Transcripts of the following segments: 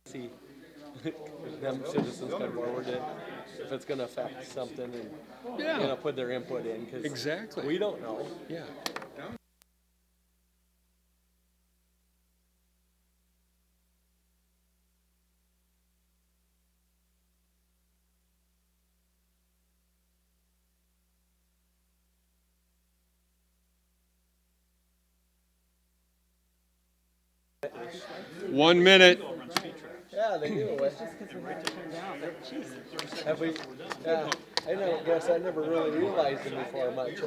see them citizens come forward if it's going to affect something and Yeah, put their input in because exactly. we don't know. Yeah. One minute. Yeah, they do. Have we? Yeah, I know. Guess I never really realized them before much.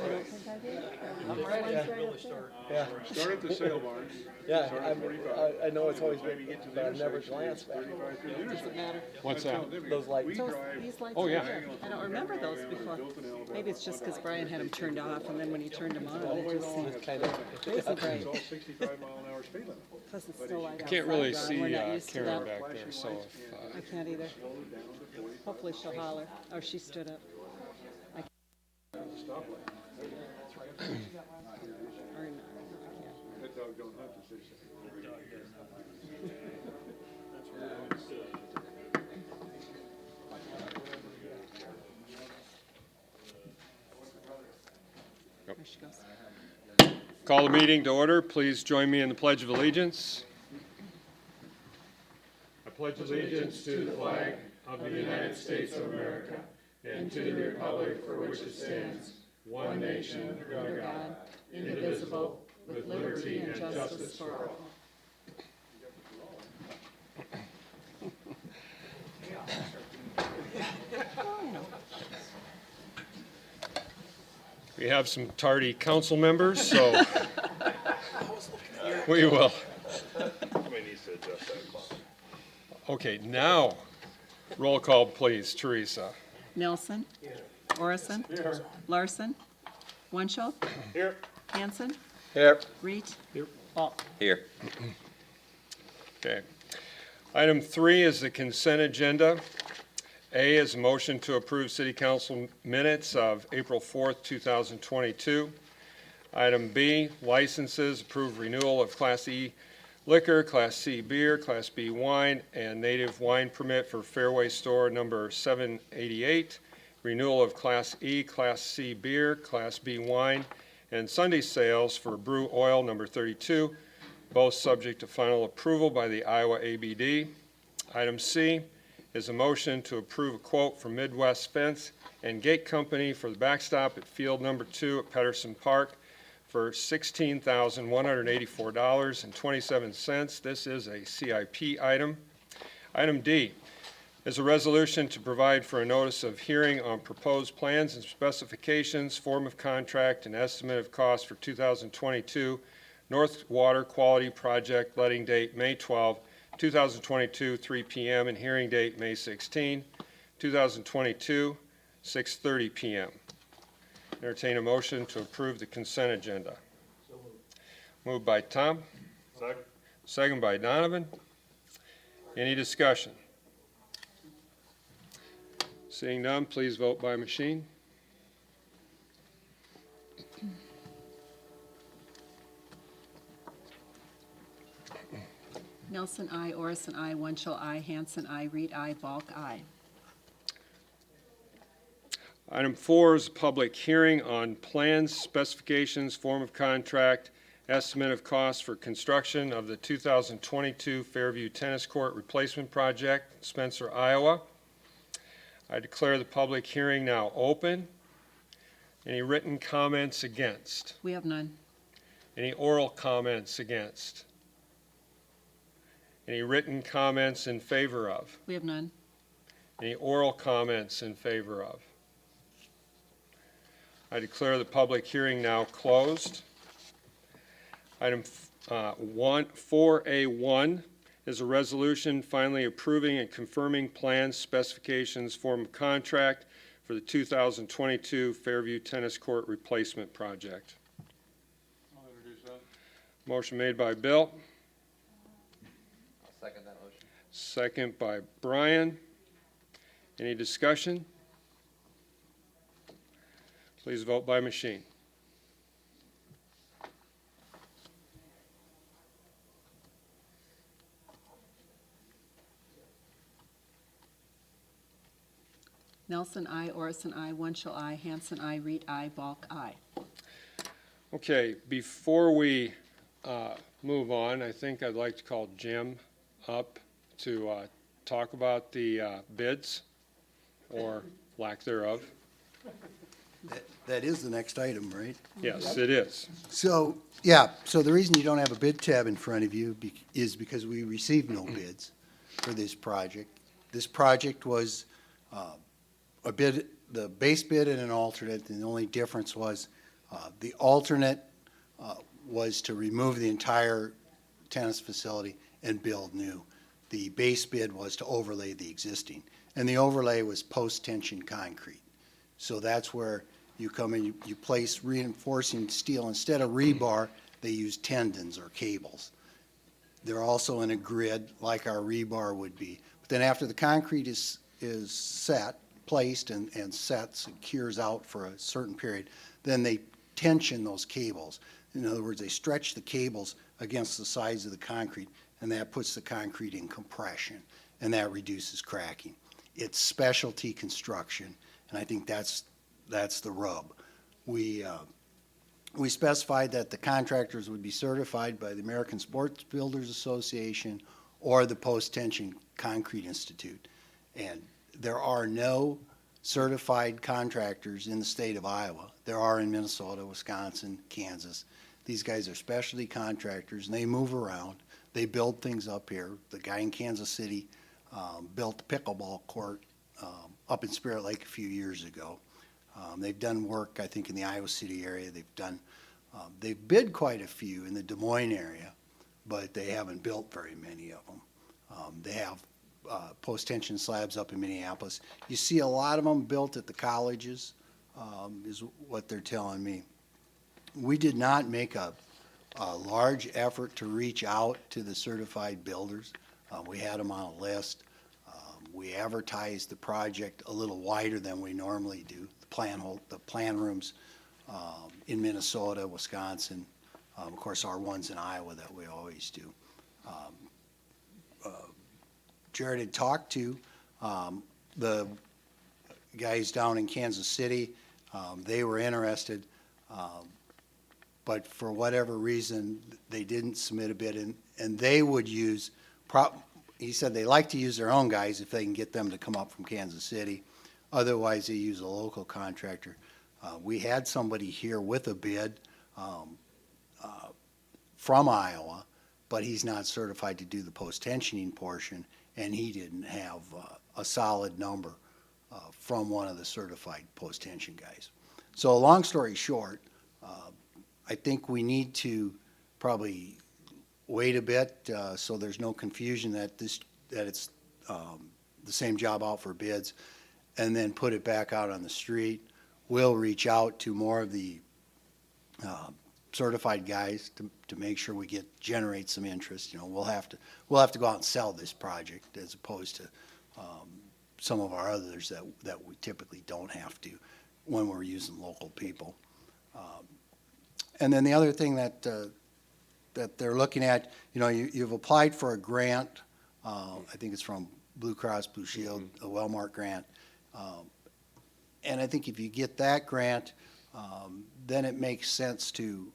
Yeah. Yeah. Start at the sale barns. Yeah, I know it's always been, but I've never glanced back. What's that? Those lights. These lights Oh, are yeah. here. I don't remember those before. Maybe it's just because Brian had them turned off, and then when he turned them on, it just seemed Kind of. crazy bright. It's all 65-mile-an-hour speed limit. Plus it's still light outside. Can't really Ron. see We're not used to Karen that. back there, so if, I can't either. Hopefully she'll holler. Oh, she stood up. Or not. That dog don't hunt, as they say. There she goes. call the meeting to order. Please join me in the Pledge of Allegiance. I pledge allegiance to the flag of the United States of America and to the republic for which it stands, one nation, under God, indivisible, with liberty and justice for all. We have some tardy council members, so we will. Okay, now, roll call, please. Teresa. Nelson. Orison. Larson. Wunschel. Here. Hanson. Here. Reed. Here. Okay. Item 3 is the consent agenda. A is a motion to approve city council minutes of April 4th, 2022. Item B, licenses, approve renewal of Class E liquor, Class C beer, Class B wine, and native wine permit for Fairway Store number 788. Renewal of Class E, Class C beer, Class B wine, and Sunday sales for Brew Oil number 32, both subject to final approval by the Iowa ABD. Item C is a motion to approve a quote from Midwest Fence and Gate Company for the backstop at field number 2 at Pedersen Park for $16,184.27. This is a CIP item. Item D is a resolution to provide for a notice of hearing on proposed plans and specifications, form of contract, and estimate of cost for 2022 North Water Quality Project, letting date May 12, 2022, 3 p.m., and hearing date May 16, 2022, 6:30 p.m. Entertain a motion to approve the consent agenda. Moved by Tom. Second. Second by Donovan. Any discussion? Seeing none, please vote by machine. Nelson, I. Orison, I. Wunschel, I. Hanson, I. Reed, I. Balk, I. Item 4 is a public hearing on plans, specifications, form of contract, estimate of cost for construction of the 2022 Fairview Tennis Court Replacement Project, Spencer, Iowa. I declare the public hearing now open. Any written comments against? We have none. Any oral comments against? Any written comments in favor of? We have none. Any oral comments in favor of? I declare the public hearing now closed. Item 4A1 is a resolution finally approving and confirming plans, specifications, form of contract for the 2022 Fairview Tennis Court Replacement Project. I'll introduce that. Motion made by Bill. I'll second that motion. Second by Brian. Any discussion? Please vote by machine. Nelson, I. Orson, I. Wunschel, I. Hanson, I. Reed, I. Balk, I. Okay, before we move on, I think I'd like to call Jim up to talk about the bids, or lack thereof. That is the next item, right? Yes, it is. So, yeah, so the reason you don't have a bid tab in front of you is because we received no bids for this project. This project was a bid, the base bid and an alternate, and the only difference was the alternate was to remove the entire tennis facility and build new. The base bid was to overlay the existing, and the overlay was post-tension concrete. So that's where you come in, you place reinforcing steel. Instead of rebar, they use tendons or cables. They're also in a grid like our rebar would be. But then after the concrete is set, placed and sets and cures out for a certain period, then they tension those cables. In other words, they stretch the cables against the sides of the concrete, and that puts the concrete in compression, and that reduces cracking. It's specialty construction, and I think that's the rub. We specified that the contractors would be certified by the American Sports Builders Association or the Post-Tension Concrete Institute. And there are no certified contractors in the state of Iowa. There are in Minnesota, Wisconsin, Kansas. These guys are specialty contractors, and they move around. They build things up here. The guy in Kansas City built the pickleball court up in Spirit Lake a few years ago. They've done work, I think, in the Iowa City area. They've bid quite a few in the Des Moines area, but they haven't built very many of them. They have post-tension slabs up in Minneapolis. You see a lot of them built at the colleges, is what they're telling me. We did not make a large effort to reach out to the certified builders. We had them on a list. We advertised the project a little wider than we normally do. The plan rooms in Minnesota, Wisconsin, of course our ones in Iowa that we always do. Jared had talked to the guys down in Kansas City. They were interested, but for whatever reason, they didn't submit a bid, and they would use, he said they like to use their own guys if they can get them to come up from Kansas City. Otherwise, they use a local contractor. We had somebody here with a bid from Iowa, but he's not certified to do the post-tensioning portion, and he didn't have a solid number from one of the certified post-tension guys. So long story short, I think we need to probably wait a bit so there's no confusion that it's the same job out for bids, and then put it back out on the street. We'll reach out to more of the certified guys to make sure we generate some interest. You know, we'll have to go out and sell this project as opposed to some of our others that we typically don't have to when we're using local people. And then the other thing that they're looking at, you know, you've applied for a grant. I think it's from Blue Cross Blue Shield, a Wellmark grant. And I think if you get that grant, then it makes sense to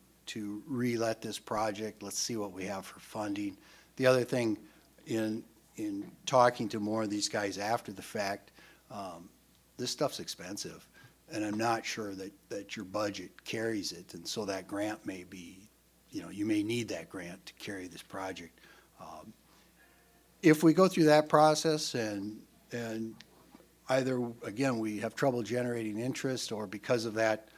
re-let this project. Let's see what we have for funding. The other thing, in talking to more of these guys after the fact, this stuff's expensive, and I'm not sure that your budget carries it, and so that grant may be, you know, you may need that grant to carry this project. If we go through that process and either, again, we have trouble generating interest, or because of that,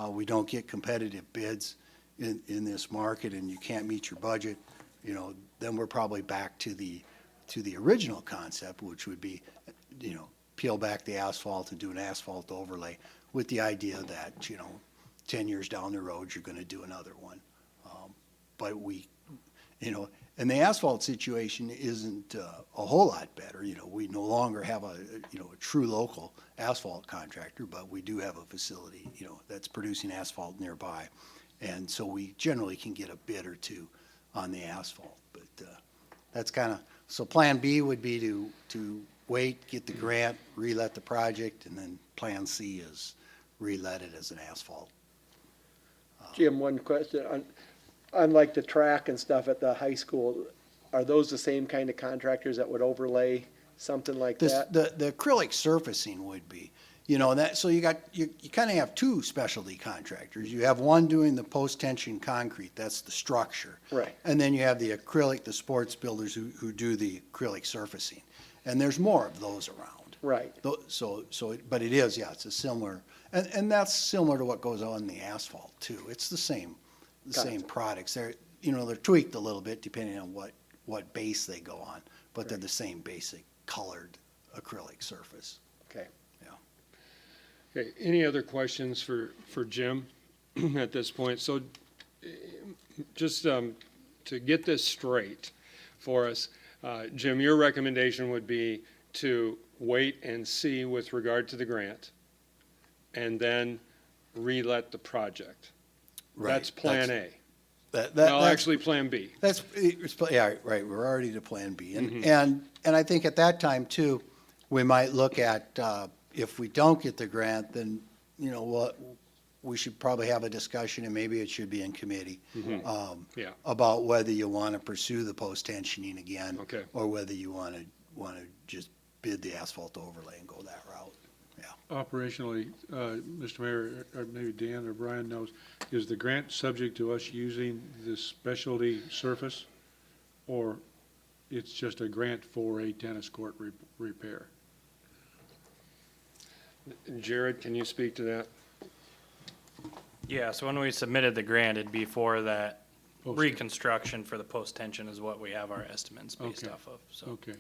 we don't get competitive bids in this market and you can't meet your budget, you know, then we're probably back to the original concept, which would be, you know, peel back the asphalt and do an asphalt overlay with the idea that, you know, 10 years down the road, you're going to do another one. But we, you know, and the asphalt situation isn't a whole lot better. You know, we no longer have a true local asphalt contractor, but we do have a facility, you know, that's producing asphalt nearby. And so we generally can get a bid or two on the asphalt. But that's kind of, so plan B would be to wait, get the grant, relet the project, and then Plan C is relet it as an asphalt. Jim, one question, on like the track and stuff at the high school, are those the same kind of contractors that would overlay something like This, that? the acrylic surfacing would be, you know, that, so you kind of have two specialty contractors. You have one doing the post-tension concrete, that's the structure. Right. And then you have the acrylic, the sports builders who do the acrylic surfacing. And there's more of those around. Right. But it is, yeah, it's a similar, and that's similar to what goes on in the asphalt too. It's the same Gotcha. products. They're, you know, they're tweaked a little bit depending on what base they go on, but they're the same basic colored acrylic surface. Okay. Okay, any other questions for Jim at this point? So just to get this straight for us, Jim, your recommendation would be to wait and see with regard to the grant and then relet the project. Right. That's Plan A. Well, Well, actually, Plan B. Yeah, right, we're already to Plan B. And I think at that time too, we might look at, if we don't get the grant, then, you know, what, we should probably have a discussion, and maybe it should be in committee, Yeah. about whether you want to pursue the post-tensioning again. Okay. Or whether you want to just bid the asphalt overlay and go that route. Operationally, Mr. Mayor, or maybe Dan or Brian knows, is the grant subject to us using this specialty surface? Or it's just a grant for a tennis court repair? Jared, can you speak to that? Yeah, so when we submitted the grant, it'd be for that Post- reconstruction for the post-tension is what we have our estimates based Okay. off of, so. Okay.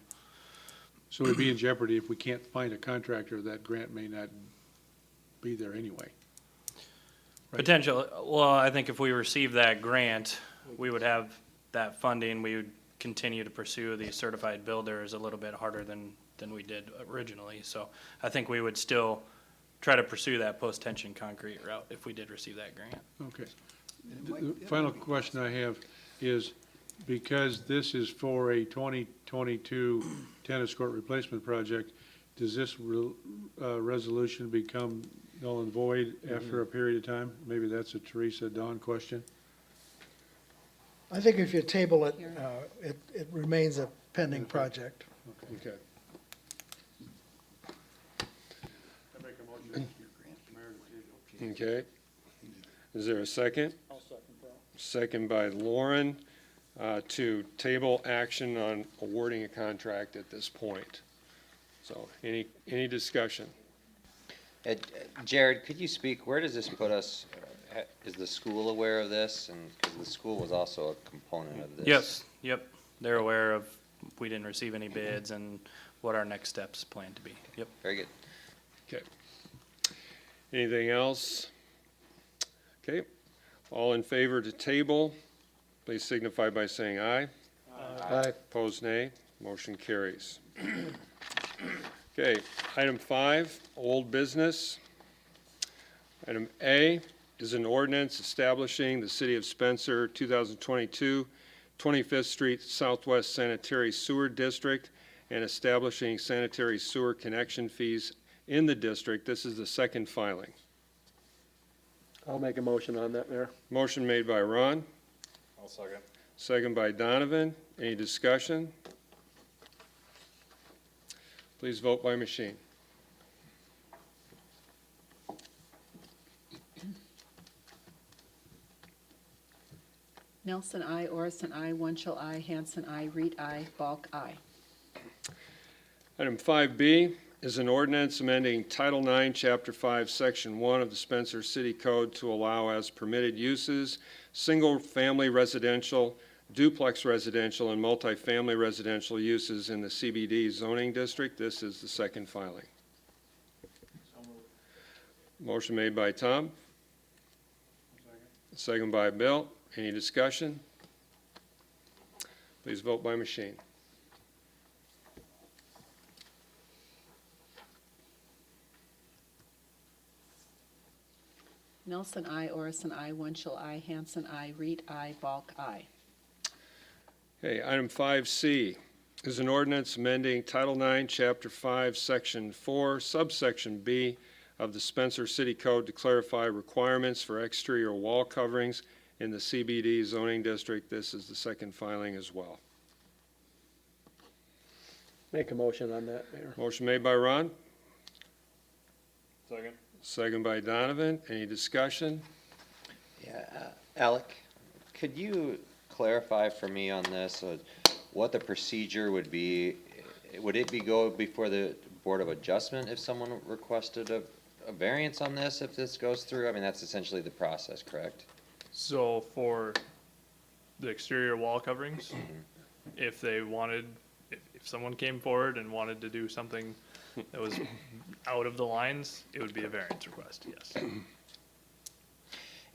So we'd be in jeopardy if we can't find a contractor, that grant may not be there anyway. Right. Potential, well, I think if we receive that grant, we would have that funding, we would continue to pursue the certified builders a little bit harder than we did originally. So I think we would still try to pursue that post-tension concrete route if we did receive that grant. Okay. The final question I have is, because this is for a 2022 tennis court replacement project, does this resolution become null and void after a period of time? Maybe that's a Teresa Dawn question. I think if you table it, it remains a pending project. Okay. I make a motion, Mayor, to table. Okay. Is there a second? I'll second that. Second by Lauren, to table action on awarding a contract at this point. So any discussion? Jared, could you speak, where does this put us? Is the school aware of this? And, because the school was also a component of this. Yes, yep, they're aware of, we didn't receive any bids and what our next steps plan to be, yep. Very good. Okay. Anything else? Okay. All in favor to table, please signify by saying aye. Aye. Opposed, nay. Motion carries. Okay, item 5, old business. Item A is an ordinance establishing the City of Spencer 2022 25th Street Southwest Sanitary Sewer District and establishing sanitary sewer connection fees in the district. This is the second filing. I'll make a motion on that, Mayor. Motion made by Ron, I'll second. second by Donovan. Any discussion? Please vote by machine. Nelson, I. Orison, I. Wunschel, I. Hanson, I. Reed, I. Balk, I. Item 5B is an ordinance amending Title IX, Chapter 5, Section 1 of the Spencer City Code to allow as permitted uses, single-family residential, duplex residential, and multifamily residential uses in the CBD zoning district. This is the second filing. Motion made by Tom. Second by Bill. Any discussion? Please vote by machine. Nelson, I. Orison, I. Wunschel, I. Hanson, I. Reed, I. Balk, I. Okay, item 5C is an ordinance amending Title IX, Chapter 5, Section 4, subsection B of the Spencer City Code to clarify requirements for exterior wall coverings in the CBD zoning district. This is the second filing as well. Make a motion on that, Mayor. Motion made by Ron. Second. Second by Donovan. Any discussion? Yeah, Alec, could you clarify for me on this, what the procedure would be? Would it be go before the Board of Adjustment if someone requested a variance on this, if this goes through? I mean, that's essentially the process, correct? So for the exterior wall coverings, if they wanted, if someone came forward and wanted to do something that was out of the lines, it would be a variance request, yes.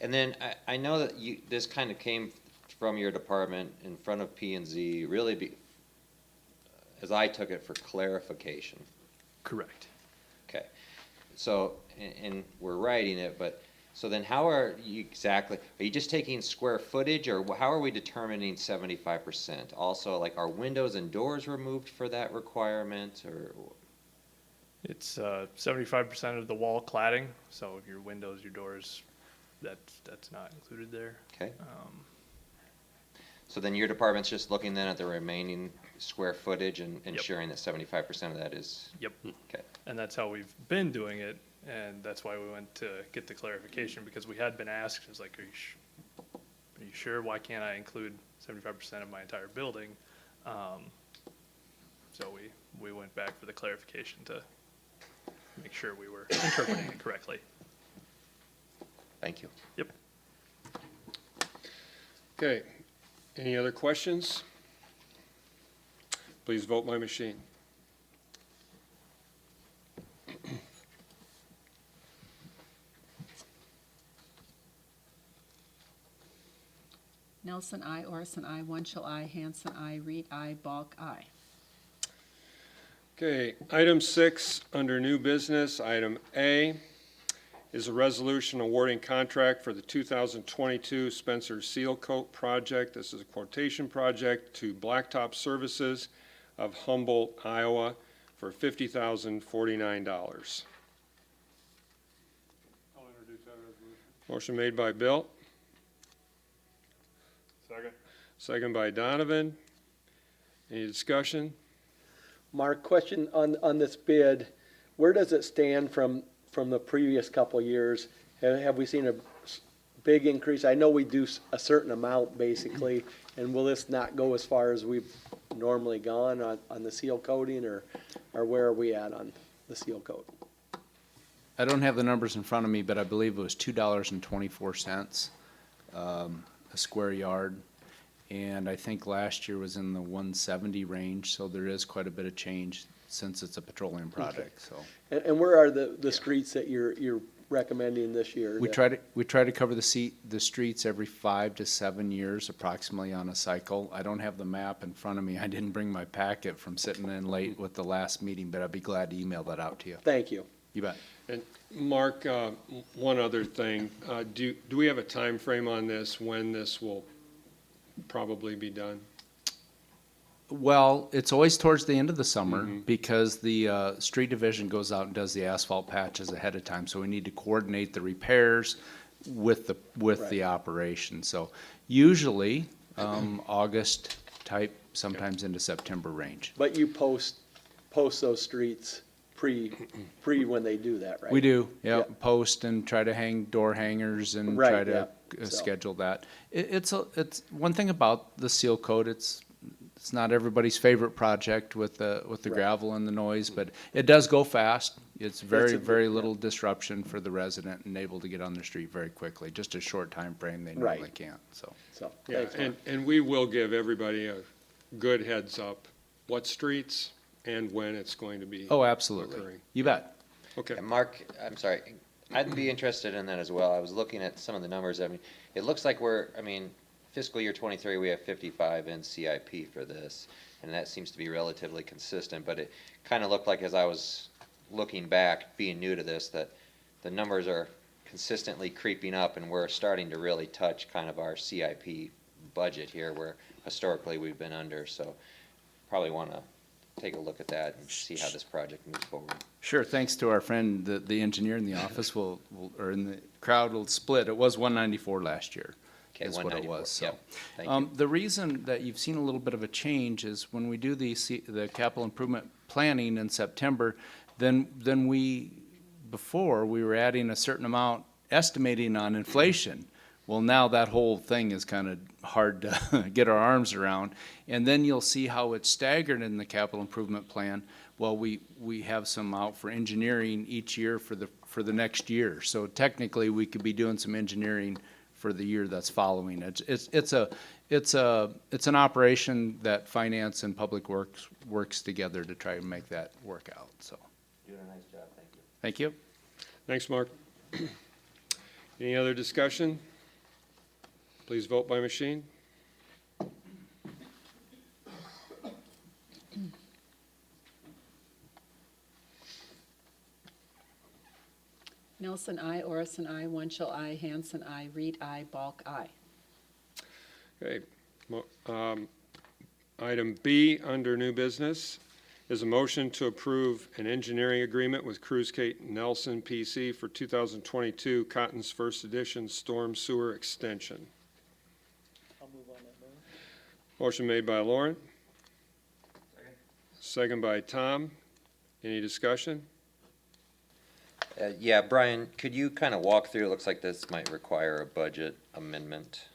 And then I know that this kind of came from your department in front of P and Z, really as I took it, for clarification. Correct. Okay, so, and we're writing it, but, so then how are you exactly, are you just taking square footage, or how are we determining 75%? Also, like, are windows and doors removed for that requirement, or? It's 75% of the wall cladding, so your windows, your doors, that's not included there. Okay. So then your department's just looking then at the remaining square footage and ensuring that 75% of that is? Yep. Okay. And that's how we've been doing it, and that's why we went to get the clarification, because we had been asked, it was like, are you sure? Why can't I include 75% of my entire building? So we went back for the clarification to make sure we were interpreting it correctly. Thank you. Yep. Okay. Any other questions? Please vote my machine. Nelson, I. Orson, I. Wunschel, I. Hanson, I. Reed, I. Balk, I. Okay, item 6, under new business, item A is a resolution awarding contract for the 2022 Spencer Seal Coat Project. This is a quotation project to Blacktop Services of Humboldt, Iowa for $50,049. I'll introduce that resolution. Motion made by Bill, Second. second by Donovan. Any discussion? Mark, question on this bid, where does it stand from the previous couple of years? Have we seen a big increase? I know we do a certain amount basically, and will this not go as far as we've normally gone on the seal coating, or where are we at on the seal coat? I don't have the numbers in front of me, but I believe it was $2.24 a square yard. And I think last year was in the 170 range, so there is quite a bit of change since it's a petroleum project, so. And where are the streets that you're recommending this year? We try to cover the streets every 5 to 7 years approximately on a cycle. I don't have the map in front of me. I didn't bring my packet from sitting in late with the last meeting, but I'd be glad to email that out to you. Thank you. You bet. And Mark, one other thing, do we have a time frame on this, when this will probably be done? Well, it's always towards the end of the summer because the street division goes out and does the asphalt patches ahead of time. So we need to coordinate the repairs with the operation. So usually August type, sometimes into September range. But you post those streets pre when they do that, right? We do, yeah. Yeah. Post and try to hang door hangers and Right, try to yeah. So- schedule that. It's one thing about the seal coat. It's not everybody's favorite project with the gravel and the noise, but it does go fast. It's very little disruption for the resident and able to get on their street very quickly. Just a short time frame they normally Right. can't. So So, Yeah, thanks, Mark. and we will give everybody a good heads up, what streets and when it's going to be. oh, absolutely, Occurring. you bet. Okay, And Mark, I'm sorry, I'd be interested in that as well. I was looking at some of the numbers. I mean, it looks like fiscal year '23, we have 55 in CIP for this, and that seems to be relatively consistent, but it kind of looked like, as I was looking back, being new to this, that the numbers are consistently creeping up, and we're starting to really touch kind of our CIP budget here, where historically we've been under. So probably wanna take a look at that and see how this project moves forward. Sure, thanks to our friend, the engineer in the office or in the crowd will split. It was 194 last year. Okay, Is what it 194, was, so. yep, thank you. The reason that you've seen a little bit of a change is when we do the capital improvement planning in September, then before, we were adding a certain amount, estimating on inflation. Well, now that whole thing is kind of hard to get our arms around. And then you'll see how it's staggered in the capital improvement plan. Well, we have some out for engineering each year for the next year. So technically, we could be doing some engineering for the year that's following. It's an operation that finance and public works together to try to make that work out, so. Doing a nice job, thank you. Thank you. Thanks, Mark. Any other discussion? Please vote by machine. Nelson, I, Orison, I, Winchell, I, Hanson, I, Reed, I, Balk, I. Okay. Item B under new business is a motion to approve an engineering agreement with Cruz Kate Nelson PC for 2022 Cotton's First Edition Storm Sewer Extension. I'll move on that, Mayor. Motion made by Lauren. Second by Tom. Any discussion? Yeah, Brian, could you kind of walk through, it looks like this might require a budget amendment.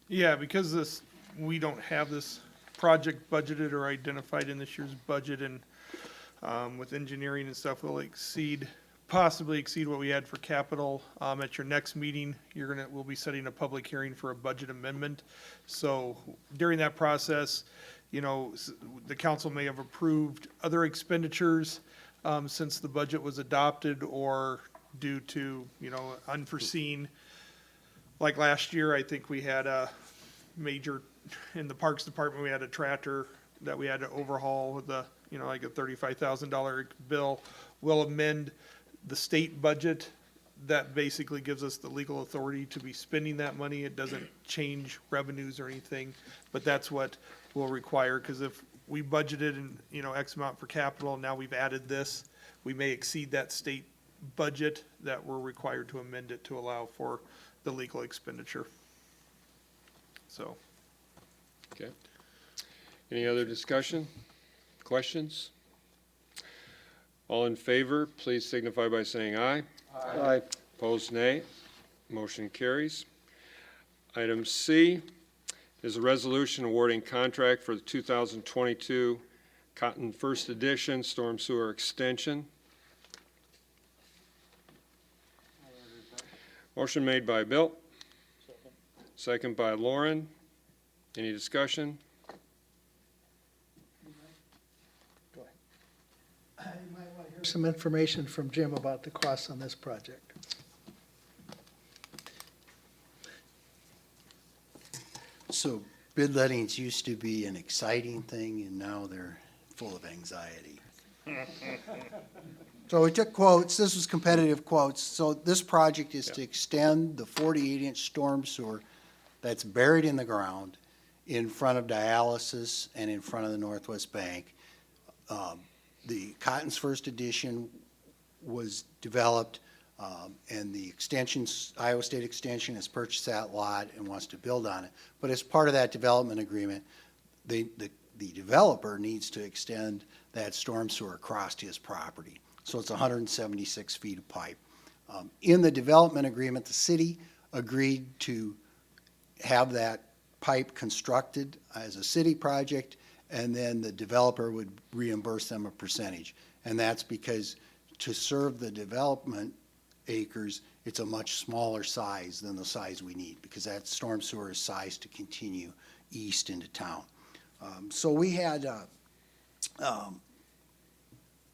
Yeah, because we don't have this project budgeted or identified in this year's budget, and with engineering and stuff, will possibly exceed what we had for capital. At your next meeting, we'll be setting a public hearing for a budget amendment. So during that process, the council may have approved other expenditures since the budget was adopted, or due to, unforeseen. Like last year, I think we had a major, in the Parks Department, we had a tractor that we had to overhaul with like a $35,000 bill. We'll amend the state budget. That basically gives us the legal authority to be spending that money. It doesn't change revenues or anything, but that's what we'll require, because if we budgeted X amount for capital, now we've added this, we may exceed that state budget that we're required to amend it to allow for the legal expenditure. So. Okay. Any other discussion? Questions? All in favor, please signify by saying aye. Aye. Opposed, nay. Motion carries. Item C is a resolution awarding contract for the 2022 Cotton First Edition Storm Sewer Extension. Motion made by Bill. Second by Lauren. Any discussion? You might want to hear some information from Jim about the costs on this project. So bid lettings used to be an exciting thing, and now they're full of anxiety. So we took quotes, this was competitive quotes. So this project is to extend the 48-inch storm sewer that's buried in the ground in front of dialysis and in front of the Northwest Bank. The Cotton's First Edition was developed, and the extensions, Iowa State Extension has purchased that lot and wants to build on it. But as part of that development agreement, the developer needs to extend that storm sewer across his property. So it's 176 feet of pipe. In the development agreement, the city agreed to have that pipe constructed as a city project, and then the developer would reimburse them a percentage. And that's because to serve the development acres, it's a much smaller size than the size we need, because that storm sewer is sized to continue east into town. So we had,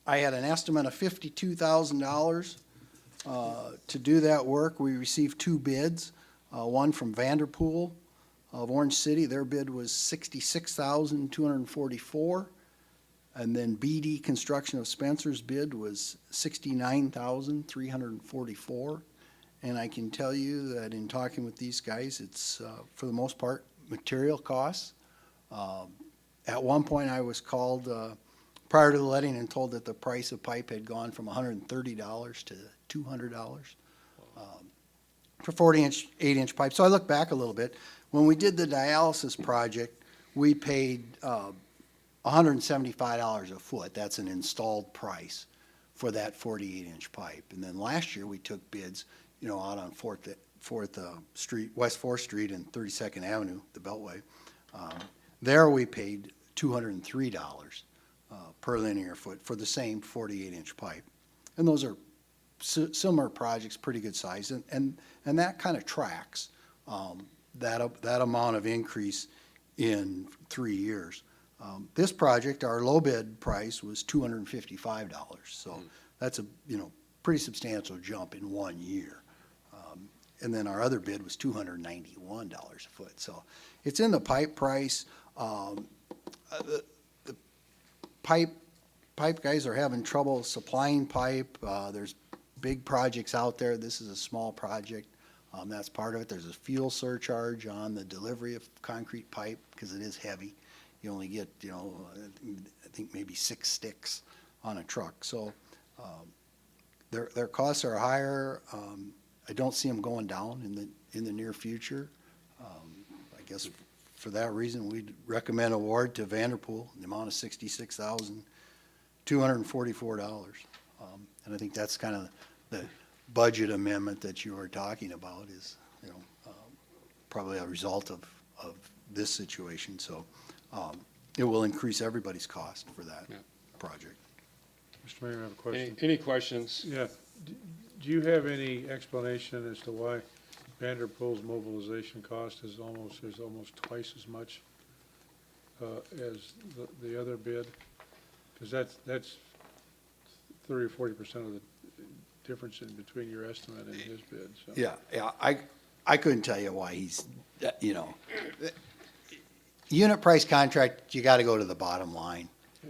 I had an estimate of $52,000 to do that work. We received two bids, one from Vanderpool of Orange City. Their bid was $66,244. And then BD Construction of Spencer's bid was $69,344. And I can tell you that in talking with these guys, it's, for the most part, material costs At one point, I was called prior to the letting and told that the price of pipe had gone from $130 to $200 for 40-inch, 8-inch pipe. So I looked back a little bit. When we did the dialysis project, we paid $175 a foot. That's an installed price for that 48-inch pipe. And then last year, we took bids, out on Fourth Street, West 4th Street and 32nd Avenue, the Beltway. There we paid $203 per linear foot for the same 48-inch pipe. And those are similar projects, pretty good size, and that kind of tracks that amount of increase in 3 years. This project, our low bid price was $255, so that's a pretty substantial jump in 1 year. And then our other bid was $291 a foot, so it's in the pipe price. The pipe guys are having trouble supplying pipe. There's big projects out there. This is a small project. That's part of it. There's a fuel surcharge on the delivery of concrete pipe because it is heavy. You only get, I think maybe 6 sticks on a truck. So their costs are higher. I don't see them going down in the near future. I guess for that reason, we'd recommend award to Vanderpool in the amount of $66,244. And I think that's kind of the budget amendment that you were talking about is, probably a result of this situation. So it will increase everybody's cost for that project. Mr. Mayor, I have a question. Any questions? Yeah. Do you have any explanation as to why Vanderpool's mobilization cost is almost twice as much as the other bid? Because that's 30 or 40% of the difference in between your estimate and his bid. So. Yeah, I couldn't tell you why he's, unit price contract, you got to go to the bottom line,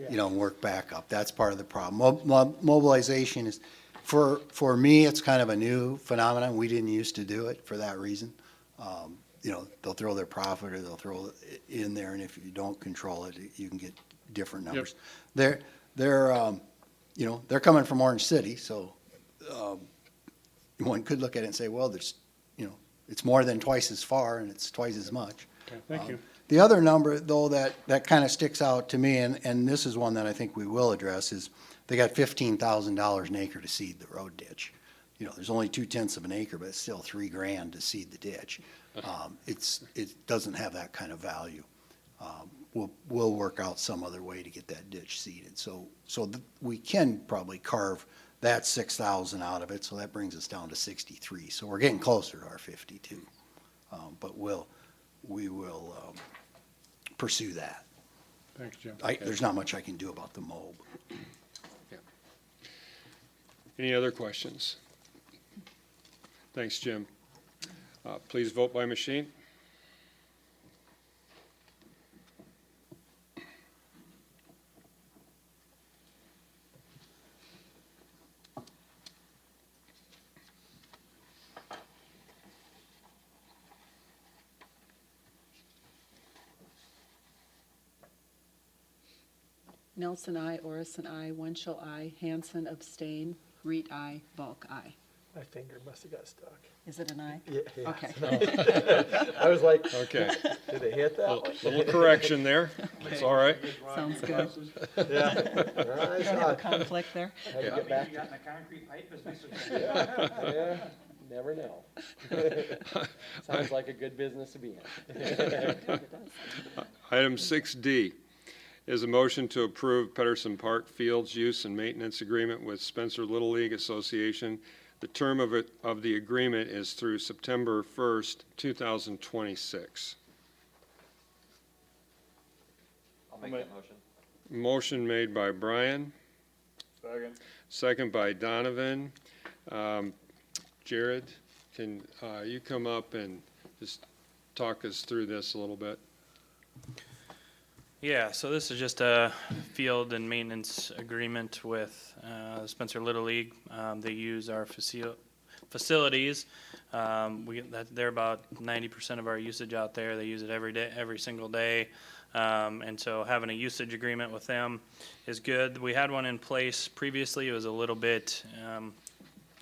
and work back up. That's part of the problem. Mobilization is, for me, it's kind of a new phenomenon. We didn't used to do it for that reason. They'll throw their profit or they'll throw it in there, and if you don't control it, you can get different numbers. They're coming from Orange City, so one could look at it and say, well, there's, it's more than twice as far and it's twice as much. Okay, thank you. The other number, though, that kind of sticks out to me, and this is one that I think we will address, is they got $15,000 an acre to seed the road ditch. There's only 2/10 of an acre, but it's still $3,000 to seed the ditch. It doesn't have that kind of value. We'll work out some other way to get that ditch seeded. So we can probably carve that 6,000 out of it, so that brings us down to 63. So we're getting closer to our 52. But we will pursue that. Thanks, Jim. There's not much I can do about the mob. Any other questions? Thanks, Jim. Please vote by machine. Nelson, I, Orison, I, Winchell, I, Hanson, abstain, Reed, I, Bulk, I. My finger must have got stuck. Is it an I? Yeah. Okay. I was like, Okay. did it hit that one? Little correction there. It's all right. Sounds good. Yeah. Don't have a conflict there? Had to get back. Yeah, never know. Sounds like a good business to be in. Item 6D is a motion to approve Pedersen Park Fields Use and Maintenance Agreement with Spencer Little League Association. The term of the agreement is through September 1st, 2026. I'll make that motion. Motion made by Brian. Second by Donovan. Jared, can you come up and just talk us through this a little bit? Yeah, so this is just a field and maintenance agreement with Spencer Little League. They use our facilities. They're about 90% of our usage out there. They use it every day, every single day. And so having a usage agreement with them is good. We had one in place previously. It was a little bit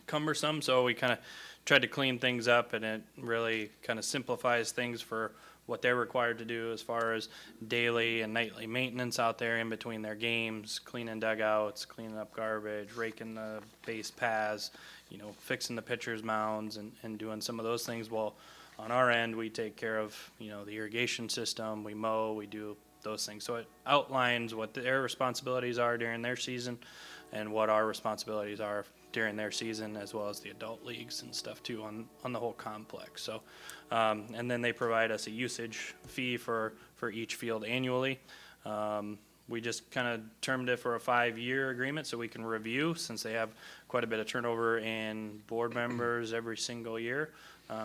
cumbersome, so we kind of tried to clean things up, and it really kind of simplifies things for what they're required to do as far as daily and nightly maintenance out there in between their games, cleaning dugouts, cleaning up garbage, raking the base paths, fixing the pitcher's mounds and doing some of those things. Well, on our end, we take care of, the irrigation system, we mow, we do those things. So it outlines what their responsibilities are during their season and what our responsibilities are during their season, as well as the adult leagues and stuff too on the whole complex. So, and then they provide us a usage fee for each field annually. We just kind of termed it for a 5-year agreement so we can review, since they have quite a bit of turnover in board members every single year,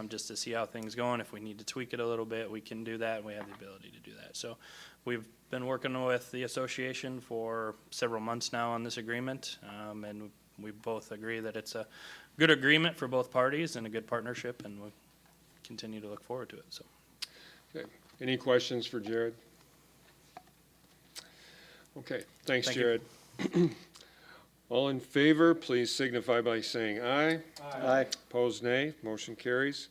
just to see how things going. If we need to tweak it a little bit, we can do that, and we have the ability to do that. So we've been working with the association for several months now on this agreement, and we both agree that it's a good agreement for both parties and a good partnership, and we continue to look forward to it. So, Okay. Any questions for Jared? Okay, thanks, Thank you. Jared. All in favor, please signify by saying aye. Aye. Opposed, nay. Motion carries.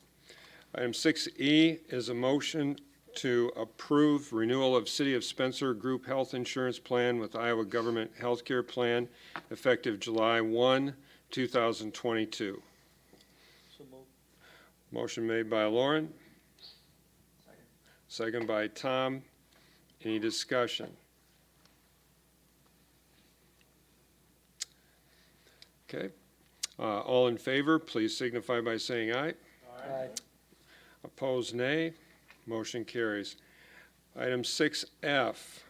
Item 6E is a motion to approve renewal of City of Spencer Group Health Insurance Plan with Iowa Government Healthcare Plan effective July 1, 2022. Motion made by Lauren. Second by Tom. Any discussion? Okay. All in favor, please signify by saying aye. Aye. Opposed, nay. Motion carries. Item 6F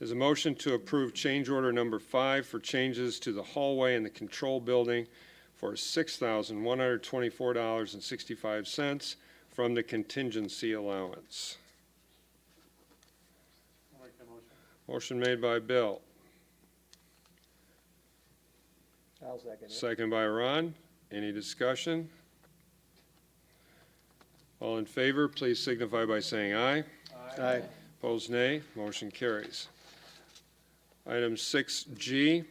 is a motion to approve change order number 5 for changes to the hallway in the control building for $6,124.65 from the contingency allowance. Motion made by Bill, I'll second it. second by Ron. Any discussion? All in favor, please signify by saying aye. Aye. Opposed, nay. Motion carries. Item 6G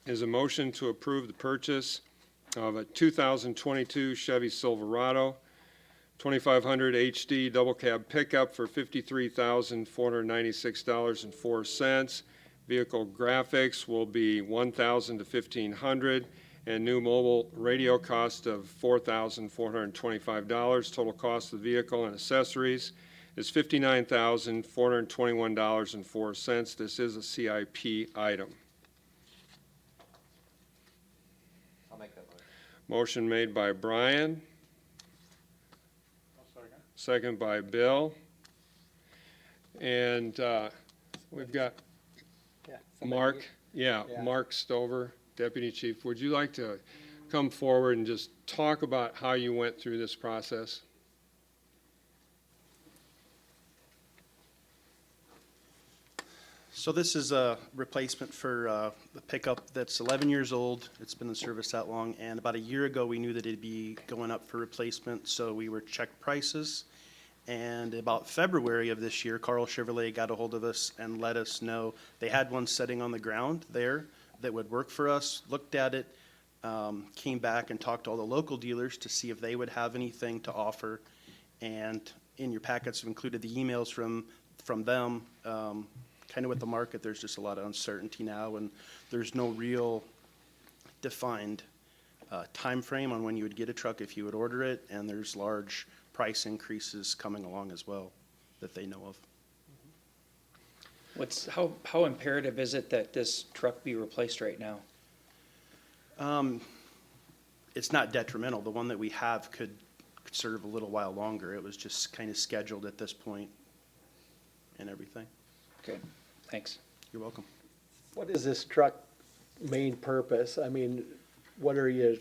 is a motion to approve the purchase of a 2022 Chevy Silverado 2500 HD double cab pickup for $53,496.04. Vehicle graphics will be $1,000 to $1,500, and new mobile radio cost of $4,425. Total cost of the vehicle and accessories is $59,421.04. This is a CIP item. I'll make that motion. Motion made by Brian. Second by Bill. And we've got Yeah. Mark. Yeah. Mark Stover, Deputy Chief. Would you like to come forward and just talk about how you went through this process? So this is a replacement for a pickup that's 11 years old. It's been in service that long, and about a year ago, we knew that it'd be going up for replacement, so we were checked prices. And about February of this year, Carl Chevrolet got a hold of us and let us know they had one sitting on the ground there that would work for us, looked at it, came back and talked to all the local dealers to see if they would have anything to offer. And in your packets have included the emails from them. Kind of with the market, there's just a lot of uncertainty now, and there's no real defined time frame on when you would get a truck if you would order it, and there's large price increases coming along as well that they know of. How imperative is it that this truck be replaced right now? It's not detrimental. The one that we have could serve a little while longer. It was just kind of scheduled at this point and everything. Okay, thanks. You're welcome. What is this truck main purpose? I mean, what are you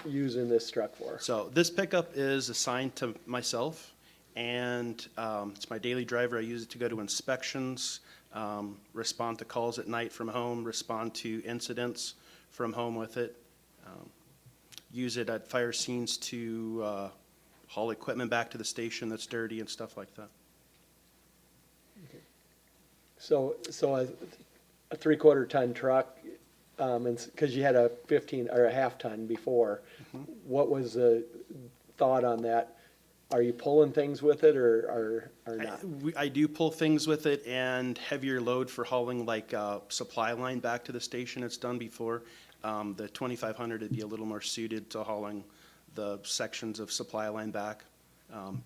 using this truck for? So this pickup is assigned to myself, and it's my daily driver. I use it to go to inspections, respond to calls at night from home, respond to incidents from home with it. use it at fire scenes to haul equipment back to the station that's dirty and stuff like that. So a 3/4 ton truck, and, because you had a 15, or a half ton before, what was the thought on that? Are you pulling things with it or not? I do pull things with it and heavier load for hauling like supply line back to the station. It's done before. The 2500 would be a little more suited to hauling the sections of supply line back.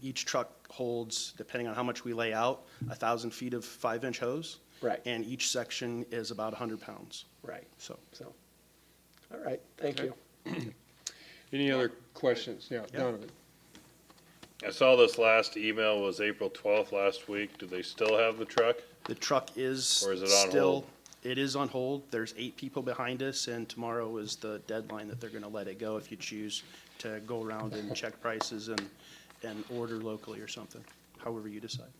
Each truck holds, depending on how much we lay out, 1,000 feet of 5-inch hose. Right. And each section is about 100 pounds. Right, So, all right, thank you. Any other questions? Yeah, Donovan. I saw this last email was April 12th last week. Do they still have the truck? the truck is Or is it on still, hold? it is on hold. There's 8 people behind us, and tomorrow is the deadline that they're gonna let it go if you choose to go around and check prices and order locally or something, however you decide.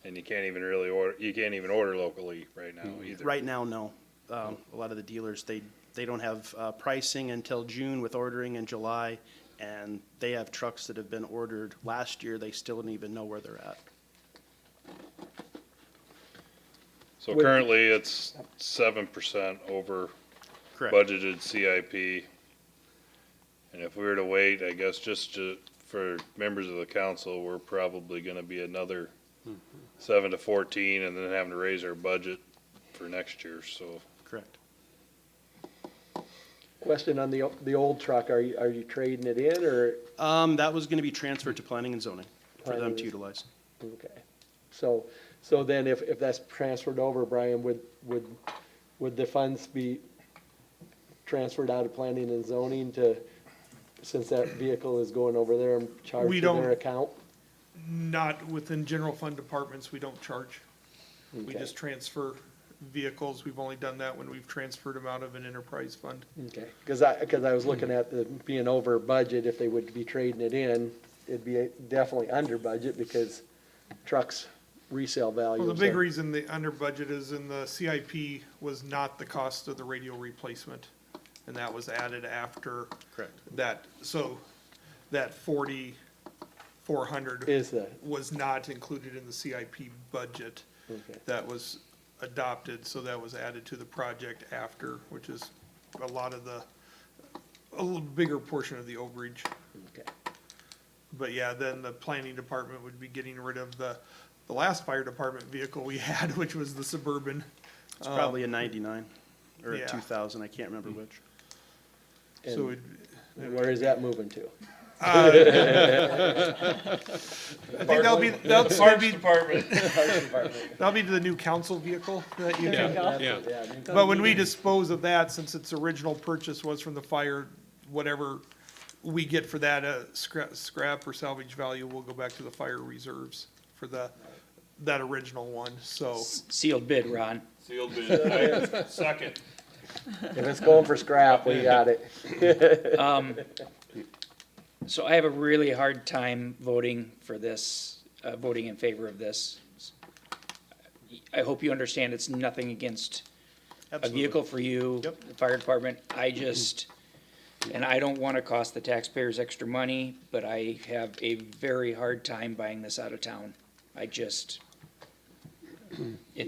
And you can't even really order, you can't even order locally right now either. Right now, no. A lot of the dealers, they don't have pricing until June with ordering in July, and they have trucks that have been ordered last year, they still don't even know where they're at. So currently, it's 7% over Correct. budgeted CIP. And if we were to wait, I guess for members of the council, we're probably gonna be another 7 to 14 and then having to raise our budget for next year, so. Correct. Question on the old truck, are you trading it in, or? That was gonna be transferred to planning and zoning for them Planning to and- utilize. Okay, so then if that's transferred over, Brian, would the funds be transferred out of planning and zoning to, since that vehicle is going over there and charged We to their don't- account? Not within general fund departments, we don't charge. We Okay. just transfer vehicles. We've only done that when we've transferred them out of an enterprise fund. Okay, because I was looking at the being over budget, if they would be trading it in, it'd be definitely under budget because trucks resale value. Well, the big reason the under budget is in the CIP was not the cost of the radio replacement. And that was added after. Correct. That, so that 4,400 Is the, was not included in the CIP budget. okay, That was adopted, so that was added to the project after, which is a little bigger portion of the overage. okay. But yeah, then the planning department would be getting rid of the last fire department vehicle we had, which was the Suburban. It's probably a 99 or a yeah. 2000, I can't remember which. So And it, where is that moving to? I think that'll be Department. that'll be the new council vehicle that you can. Yeah. But when we dispose of that, since its original purchase was from the fire, whatever we get for that, scrap or salvage value will go back to the fire reserves for that original one, so. Sealed bid, Ron. Sealed bid. Second. If it's going for scrap, we got it. So I have a really hard time voting for this, voting in favor of this. I hope you understand it's nothing against a Absolutely. vehicle for you, Yep. the fire department. I just, and I don't want to cost the taxpayers extra money, but I have a very hard time buying this out of town. It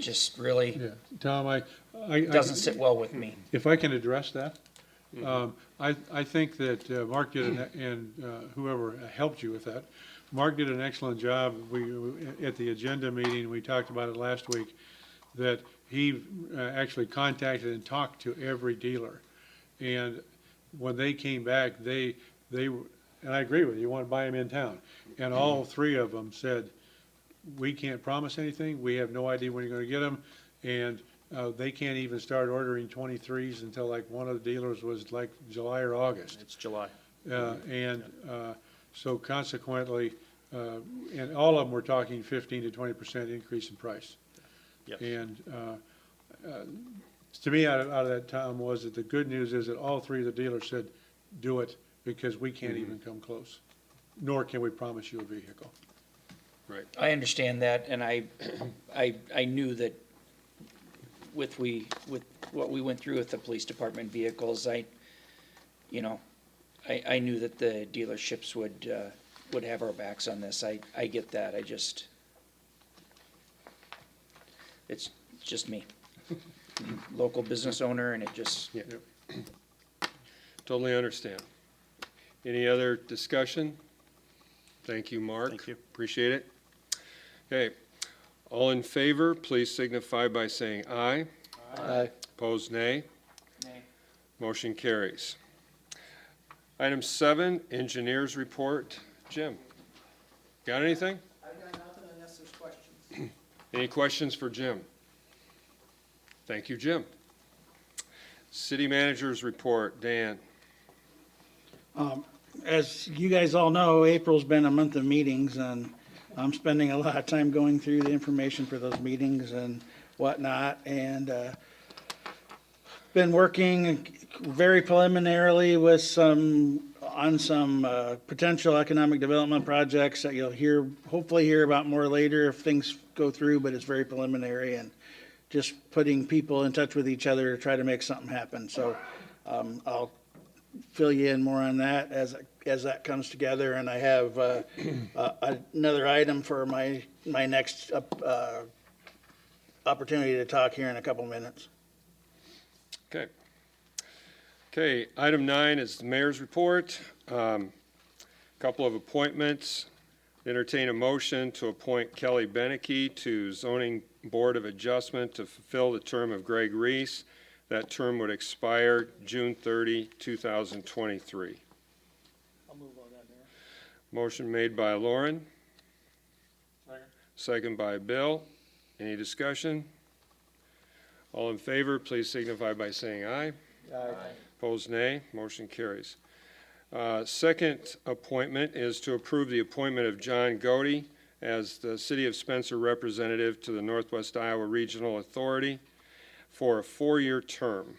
just really Yeah, Tom, I doesn't sit well with me. if I can address that, I think that Mark did, and whoever helped you with that, Mark did an excellent job. At the agenda meeting, we talked about it last week, that he actually contacted and talked to every dealer. And when they came back, they, and I agree with you, you want to buy them in town. And all 3 of them said, we can't promise anything, we have no idea when you're gonna get them, and they can't even start ordering 23s until like one of the dealers was like July or August. It's July. So consequently, and all of them were talking 15 to 20% increase in price. Yep. And to me, out of that, Tom, was that the good news is that all 3 of the dealers said, do it, because we can't even come close, nor can we promise you a vehicle. I understand that, and I knew that with what we went through with the police department vehicles, I I knew that the dealerships would have our backs on this. I get that. It's just me. Local business owner, and it just, Yeah. Totally understand. Any other discussion? Thank you, Mark. Thank you. Appreciate it. Okay, all in favor, please signify by saying aye. Aye. Opposed, nay. Nay. Motion carries. Item 7, engineers report. Jim, got anything? I've got nothing unless there's questions. Any questions for Jim? Thank you, Jim. City managers report. Dan. As you guys all know, April's been a month of meetings, and I'm spending a lot of time going through the information for those meetings and whatnot, and been working very preliminarily with some potential economic development projects that you'll hopefully hear about more later if things go through, but it's very preliminary, and just putting people in touch with each other to try to make something happen. So I'll fill you in more on that as that comes together, and I have another item for my next opportunity to talk here in a couple minutes. Okay. Okay, item 9 is the mayor's report. Couple of appointments. Entertain a motion to appoint Kelly Beneke to Zoning Board of Adjustment to fulfill the term of Greg Reese. That term would expire June 30, 2023. I'll move on that, Mayor. Motion made by Lauren. Second by Bill. Any discussion? All in favor, please signify by saying aye. Aye. Opposed, nay. Motion carries. Second appointment is to approve the appointment of John Godey as the City of Spencer representative to the Northwest Iowa Regional Authority for a 4-year term.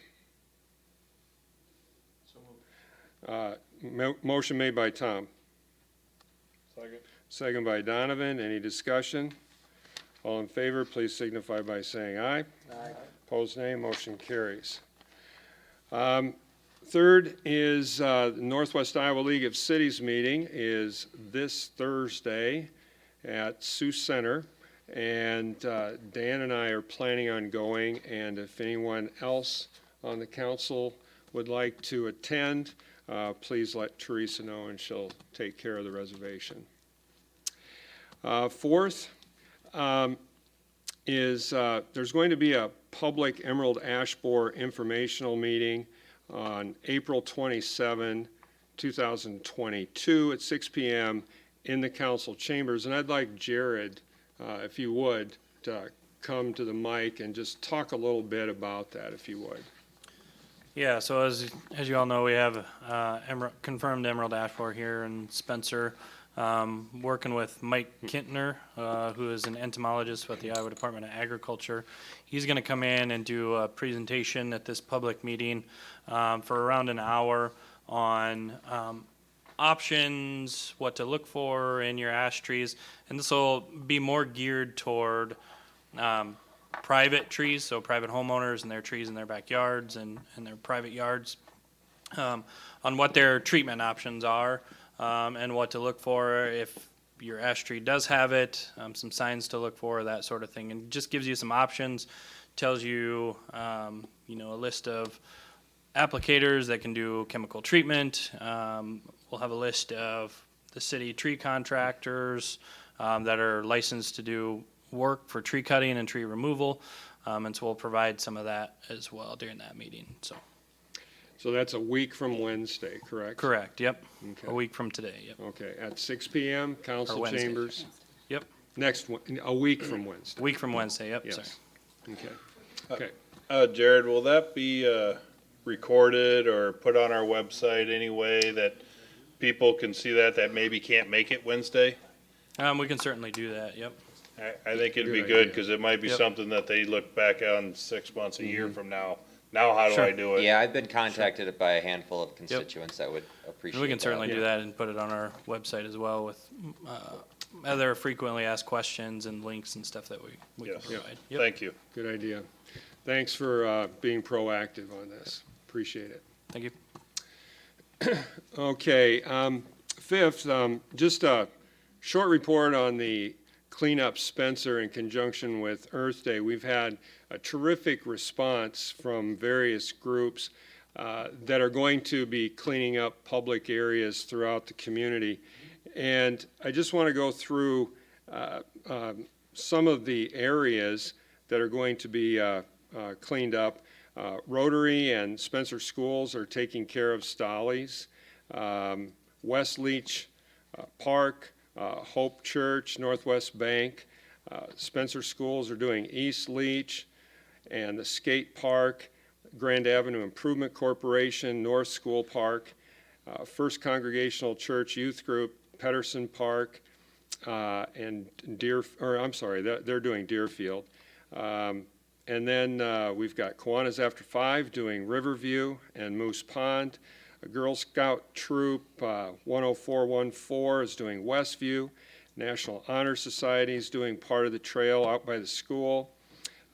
Motion made by Tom. Second. Second by Donovan. Any discussion? All in favor, please signify by saying aye. Aye. Opposed, nay. Motion carries. Third is the Northwest Iowa League of Cities meeting is this Thursday at Sioux Center. And Dan and I are planning on going, and if anyone else on the council would like to attend, please let Teresa know and she'll take care of the reservation. Fourth is there's going to be a public Emerald Ash Borer informational meeting on April 27, 2022 at 6 p.m. in the council chambers. And I'd like Jared, if you would, to come to the mic and just talk a little bit about that, if you would. Yeah, so as you all know, we have confirmed Emerald Ash Borer here in Spencer. Working with Mike Kintner, who is an entomologist with the Iowa Department of Agriculture. He's going to come in and do a presentation at this public meeting for around an hour on options, what to look for in your ash trees, and this will be more geared toward private trees, so private homeowners and their trees in their backyards and their private yards, on what their treatment options are. And what to look for if your ash tree does have it, some signs to look for, that sort of thing, and just gives you some options, tells you, a list of applicators that can do chemical treatment. We'll have a list of the city tree contractors that are licensed to do work for tree cutting and tree removal, and so we'll provide some of that as well during that meeting. So that's a week from Wednesday, correct? Correct, yep. Okay. A week from today, yep. Okay, at 6 p.m., council Or Wednesday. chambers. Yep. A week from Wednesday. A week from Wednesday, yep, Yes. sorry. Okay. Okay. Jared, will that be recorded or put on our website anyway that people can see that maybe can't make it Wednesday? We can certainly do that, yep. I think it'd be Good good idea. because it might be Yep. something that they look back on 6 months, a year from now. Now, how do Sure. I do it? Yeah, I've been contacted by a handful of constituents that would appreciate that. We can certainly do that and put it on our website as well with other frequently asked questions and links and stuff that we can Yes. provide. Yep. Thank you. Good idea. Thanks for being proactive on this. Appreciate it. Thank you. Okay, fifth, just a short report on the Cleanup Spencer in conjunction with Earth Day. We've had a terrific response from various groups that are going to be cleaning up public areas throughout the community. And I just want to go through some of the areas that are going to be cleaned up. Rotary and Spencer Schools are taking care of Stollies. West Leach Park, Hope Church, Northwest Bank, Spencer Schools are doing East Leach and the skate park, Grand Avenue Improvement Corporation, North School Park, First Congregational Church Youth Group, Pedersen Park, and they're doing Deerfield. And then we've got Kiwanis After 5 doing Riverview and Moose Pond. A Girl Scout Troop 10414 is doing Westview. National Honor Society is doing part of the trail out by the school.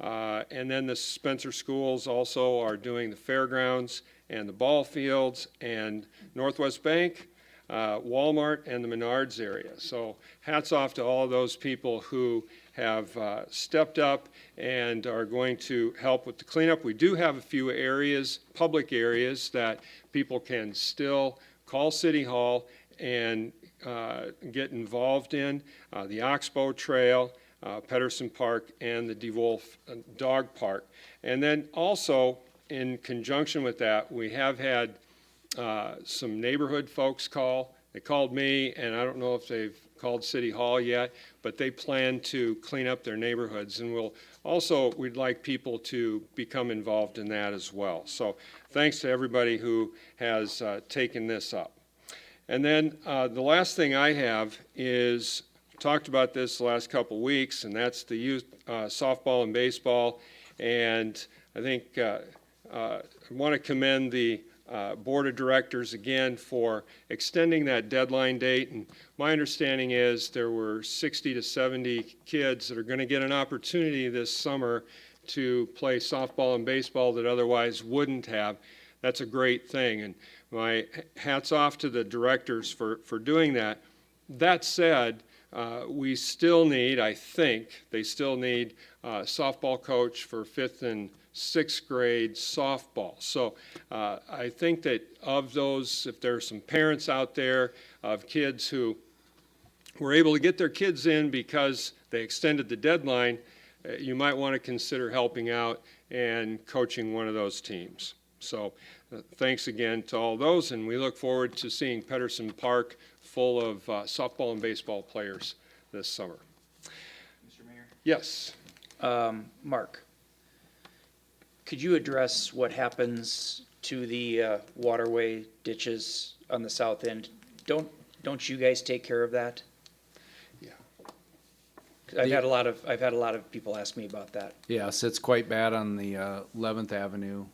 And then the Spencer Schools also are doing the fairgrounds and the ball fields, and Northwest Bank, Walmart, and the Menards area. So hats off to all of those people who have stepped up and are going to help with the cleanup. We do have a few areas, public areas, that people can still call City Hall and get involved in. The Oxbow Trail, Pedersen Park, and the DeWolf Dog Park. And then also, in conjunction with that, we have had some neighborhood folks call. They called me, and I don't know if they've called City Hall yet, but they plan to clean up their neighborhoods. And we'd like people to become involved in that as well. So thanks to everybody who has taken this up. And then the last thing I have is, talked about this the last couple weeks, and that's the youth softball and baseball. And I think I want to commend the Board of Directors again for extending that deadline date. And my understanding is there were 60 to 70 kids that are going to get an opportunity this summer to play softball and baseball that otherwise wouldn't have. That's a great thing, and my hats off to the directors for doing that. That said, we still need, I think, they still need a softball coach for 5th and 6th grade softball. So I think that of those, if there are some parents out there of kids who were able to get their kids in because they extended the deadline, you might want to consider helping out and coaching one of those teams. So thanks again to all those, and we look forward to seeing Pedersen Park full of softball and baseball players this summer. Mr. Mayor? Yes. Mark, could you address what happens to the waterway ditches on the south end? Don't you guys take care of that? Yeah. 'Cause I've had a lot of people ask me about that. Yes, it's quite bad on the 11th Avenue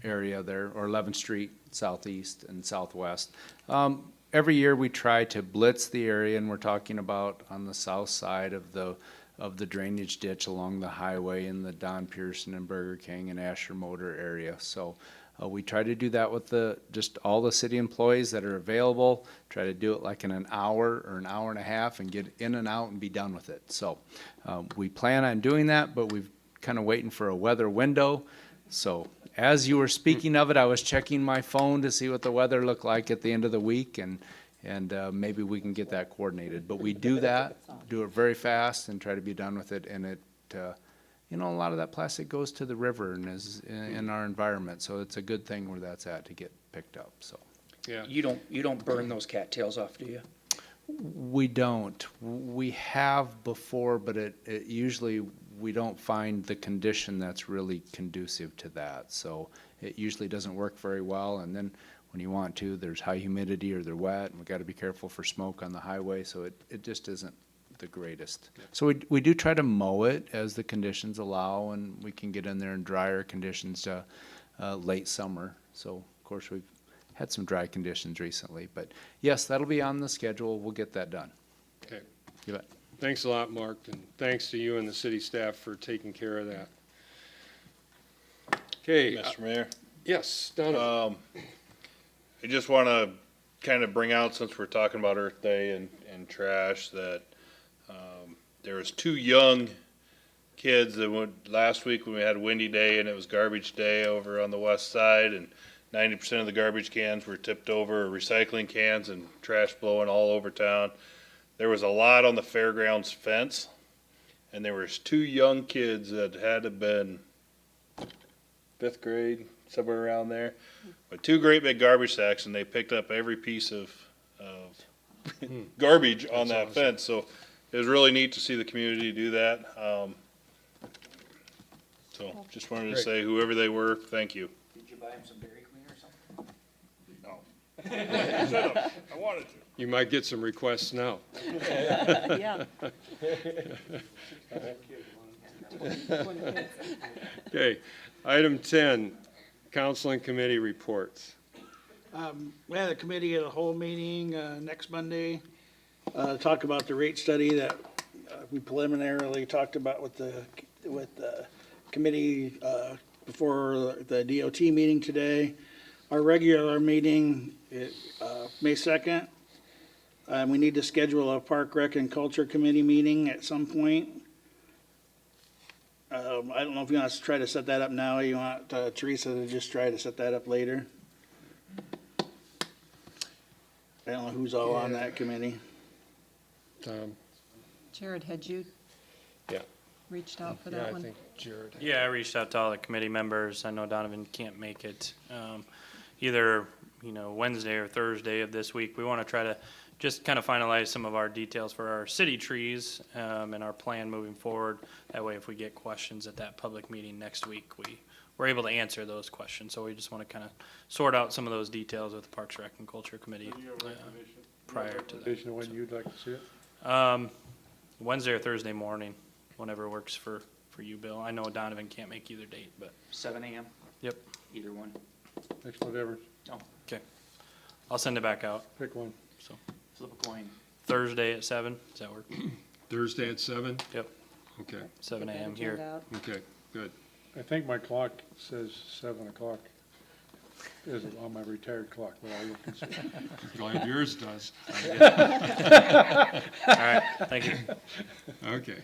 area there, or 11th Street southeast and southwest. Every year we try to blitz the area, and we're talking about on the south side of the drainage ditch along the highway in the Don Pearson and Burger King and Asher Motor area. So we try to do that with just all the city employees that are available, try to do it like in an hour or an hour and a half and get in and out and be done with it. So we plan on doing that, but we've kind of waiting for a weather window. So as you were speaking of it, I was checking my phone to see what the weather looked like at the end of the week, and maybe we can get that coordinated. But we do that, do it very fast, and try to be done with it. And it, a lot of that plastic goes to the river and is in our environment. So it's a good thing where that's at to get picked up. So Yeah. You don't burn those cattails off, do you? we don't. We have before, but it usually we don't find the condition that's really conducive to that. So it usually doesn't work very well. And then when you want to, there's high humidity or they're wet, and we got to be careful for smoke on the highway. So it just isn't the greatest. So we do try to mow it as the conditions allow, and we can get in there in drier conditions late summer. So of course we've had some dry conditions recently, but yes, that'll be on the schedule. We'll get that done. Okay. You bet. Thanks a lot, Mark, and thanks to you and the city staff for taking care of that. Okay. Mr. Mayor? Yes, Donovan. I just want to kind of bring out, since we're talking about Earth Day and trash, that there was 2 young kids that went last week when we had Windy Day and it was garbage day over on the west side, and 90% of the garbage cans were tipped over, recycling cans, and trash blowing all over town. There was a lot on the fairgrounds fence, and there was 2 young kids that had to been 5th grade, somewhere around there, with 2 great big garbage sacks, and they picked up every piece of garbage on that fence. So it was really neat to see the community do that. So just wanted to Great. say, whoever they were, thank you. Did you buy him some Dairy Queen or something? No. Should've. I wanted to. You might get some requests now. Yeah. Okay, item 10, council and committee reports. We had a committee of the whole meeting, next Monday, talk about the rate study that we preliminarily talked about with the committee, before the DOT meeting today. Our regular meeting, May 2nd. We need to schedule a Park Rec and Culture Committee meeting at some point. I don't know if you want us to try to set that up now, or you want Teresa to just try to set that up later. I don't know who's all on that committee. Jared, had you Yeah. reached out for Yeah, that I one? think Jared. Yeah, I reached out to all the committee members. I know Donovan can't make it. Either, Wednesday or Thursday of this week. We want to try to just kind of finalize some of our details for our city trees, and our plan moving forward. That way, if we get questions at that public meeting next week, we're able to answer those questions. So we just want to kind of sort out some of those details with the Parks, Rec, and Culture Committee prior to that. Recommendation of when you'd like to see it? Wednesday or Thursday morning, whenever works for you, Bill. I know Donovan can't make either date, but 7 a.m.? Yep. Either one. Makes no difference. Okay. I'll send it back out. Pick one. So Flip a coin. Thursday at 7, does that work? Thursday at 7? Yep, Okay, 7 Get that a.m. here. agenda out. okay, good. I think my clock says 7 o'clock. Is it on my retired clock, but I will consider. Glad yours does. All right, thank you. Okay.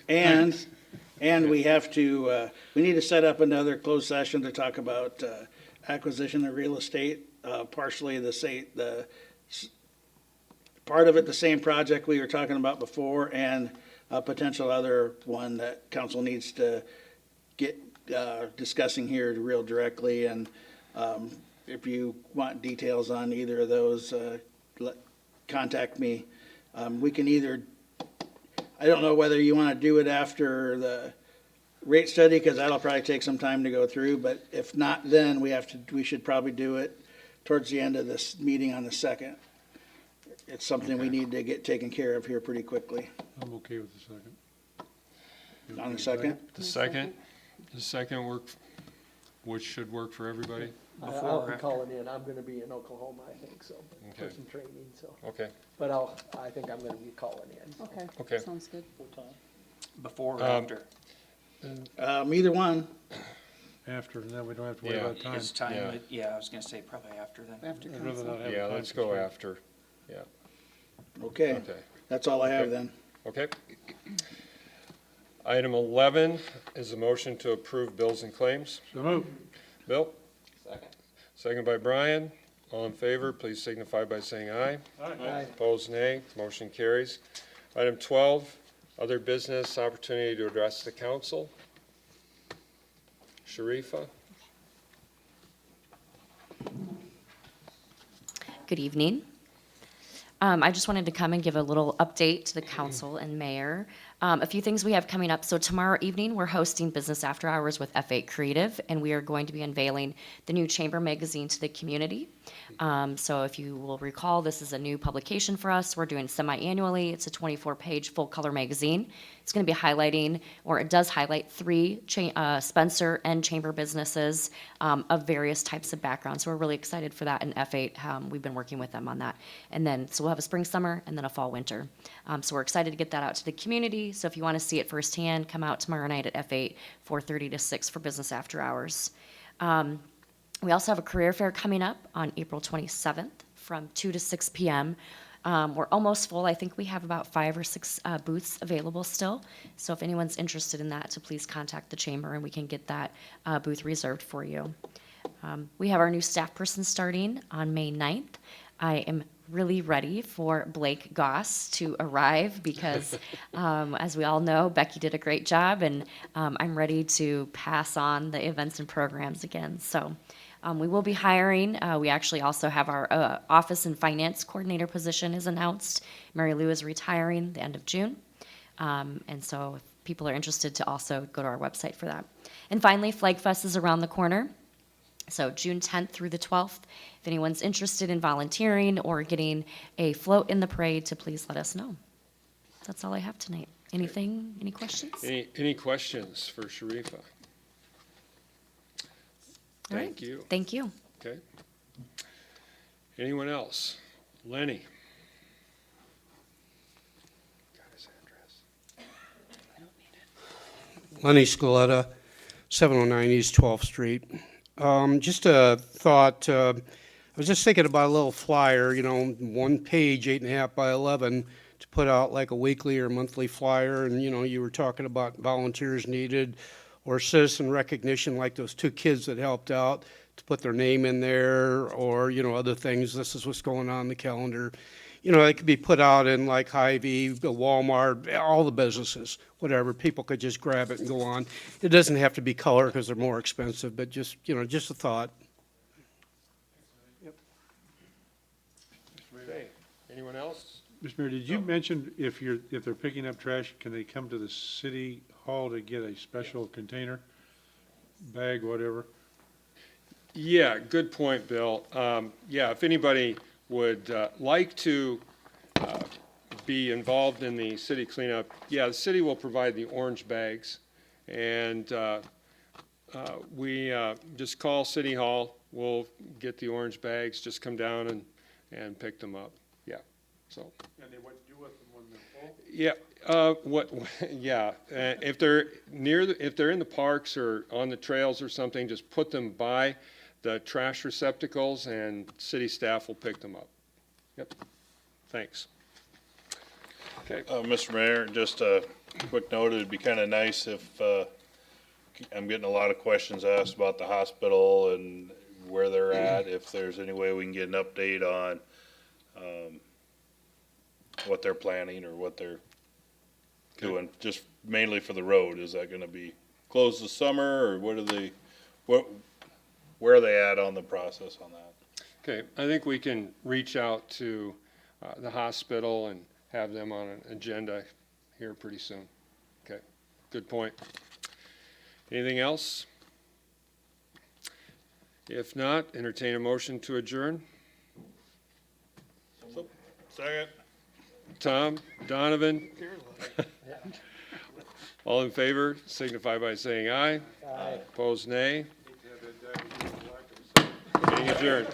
And we have to, we need to set up another closed session to talk about acquisition of real estate, partially part of it, the same project we were talking about before, and a potential other one that council needs to get discussing here real directly. And if you want details on either of those, contact me. We can either, I don't know whether you want to do it after the rate study, because that'll probably take some time to go through, but if not, then we should probably do it towards the end of this meeting on the 2nd. It's something we need to get taken care of here pretty quickly. I'm okay with the 2nd. On the 2nd? The second work, which should work for everybody? I'll be calling in. I'm gonna be in Oklahoma, I think, so, for Okay. some training, so. Okay, But I think I'm gonna be calling in. Okay. Okay. Sounds good. Before or after? Either one. After, and then we don't have to worry Yeah. about time. It's time, Yeah. yeah, I was gonna say probably after then. After I'd rather council. not have yeah, time let's go constraint. after, Okay, okay, that's all I have Okay. then. okay. Item 11 is a motion to approve bills and claims. So move. Bill? Second. Second by Brian. All in favor, please signify by saying aye. Aye. Opposed, nay. Motion carries. Item 12, other business, opportunity to address the council. Sharifa? Good evening. I just wanted to come and give a little update to the council and mayor. A few things we have coming up. So tomorrow evening, we're hosting Business After Hours with F8 Creative, and we are going to be unveiling the new Chamber magazine to the community. So if you will recall, this is a new publication for us. We're doing semi-annually. It's a 24-page full-color magazine. It's going to be highlighting, or it does highlight, 3 Spencer and Chamber businesses of various types of backgrounds. So we're really excited for that in F8. We've been working with them on that. And then, so we'll have a spring, summer, and then a fall, winter. So we're excited to get that out to the community. So if you want to see it firsthand, come out tomorrow night at F8, 4:30 to 6 for Business After Hours. We also have a career fair coming up on April 27th from 2 to 6 p.m. We're almost full. I think we have about 5 or 6 booths available still. So if anyone's interested in that, to please contact the chamber and we can get that booth reserved for you. We have our new staff person starting on May 9th. I am really ready for Blake Goss to arrive because, as we all know, Becky did a great job, and I'm ready to pass on the events and programs again. So we will be hiring. We actually also have our office and finance coordinator position is announced. Mary Lou is retiring the end of June. And so if people are interested to also go to our website for that. And finally, Flag Fest is around the corner. So June 10th through the 12th. If anyone's interested in volunteering or getting a float in the parade, to please let us know. That's all I have tonight. Anything, any questions? Any questions for Sharifa? All right. Thank you. Thank you. Okay. Anyone else? Lenny? Lenny Scaletta, 709 East 12th Street. Just a thought, I was just thinking about a little flyer, you know, 1 page, 8.5 by 11, to put out like a weekly or monthly flyer, and, you know, you were talking about volunteers needed, or citizen recognition, like those 2 kids that helped out, to put their name in there, or, you know, other things, this is what's going on in the calendar. You know, it could be put out in like Hy-Vee, Walmart, all the businesses, whatever. People could just grab it and go on. It doesn't have to be color because they're more expensive, but just, you know, just a thought. Okay. Anyone else? Mr. Mayor, did you mention if they're picking up trash, can they come to the city hall to get a special container, bag, whatever? Yeah, good point, Bill. Yeah, if anybody would like to be involved in the city cleanup, yeah, the city will provide the orange bags. And we just call City Hall, we'll get the orange bags, just come down and pick them up. Yeah, so. And then what do you do with them when they're full? Yeah, yeah, if they're if they're in the parks or on the trails or something, just put them by the trash receptacles and city staff will pick them up. Yep, thanks. Okay. Mr. Mayor, just a quick note, it'd be kind of nice if, I'm getting a lot of questions asked about the hospital and where they're at, if there's any way we can get an update on, what they're planning or what they're doing, just mainly for the road. Is that gonna be closed this summer, or where are they at on the process on that? Okay, I think we can reach out to the hospital and have them on an agenda here pretty soon. Okay, good point. Anything else? If not, entertain a motion to adjourn. Second. Tom, Donovan? All in favor, signify by saying aye. Aye. Opposed, nay. Meeting adjourned.